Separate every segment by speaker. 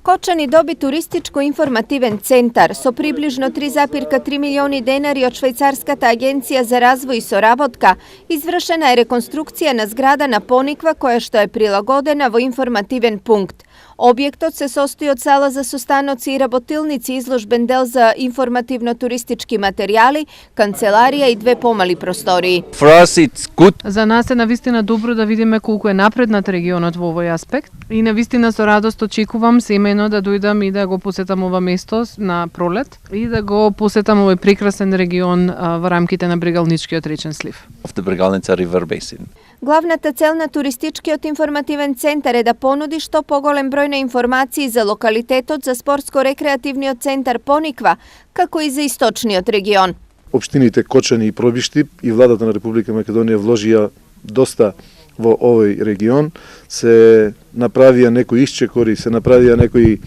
Speaker 1: Kočani dobi turističko-informativen centar so približno 3,3 milioni denari od Švajcarskata agencija za razvoj i soravodka. Izvršena je rekonstrukcija na zgrada na Ponikva koja što je prilagodena vo informativen punkt. Objektot se sastoji od sala za sustanoci i rabotilnici, izložben del za informativno-turistički materijali, kancelarija i 2 помали prostoriji.
Speaker 2: За нас е навистина добро да видиме колку е напреднат регионот во овој аспект и навистина со радост очекувам семејно да дојдам и да го посетам ова место на пролет и да го посетам овој прекрасен регион во рамките на Брегалничкиот речен слив.
Speaker 1: Главната цел на туристичкиот информативен центар е да понуди што поголем број на информации за локалитетот за спортско-рекреативниот центар Пониква, како и за источниот регион.
Speaker 3: Општините Кочани и Пробишти и владата на Република Македонија вложија доста во овој регион, се направија некои исчекори, се направија некои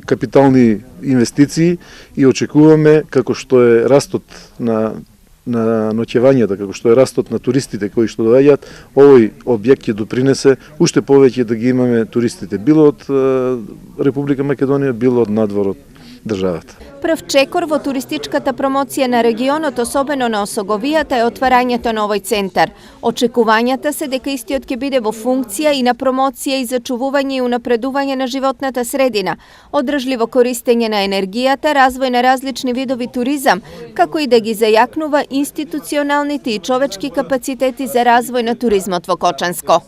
Speaker 3: капитални инвестиции и очекуваме како што е растот на ноќевањата, како што е растот на туристите кои што доаѓаат, овој објект ќе допринесе уште повеќе да ги имаме туристите, било од Република Македонија, било од надвор од државата.
Speaker 1: Прв чекор во туристичката промоција на регионот, особено на Осоговијата, е отварањето на овој центар. Очекувањата се дека истиот ќе биде во функција и на промоција и зачувување и унапредување на животната средина, одржливо користење на енергијата, развој на различни видови туризам, како и да ги зајакнува институционалните и човечки капацитети за развој на туризмот во Кочанско.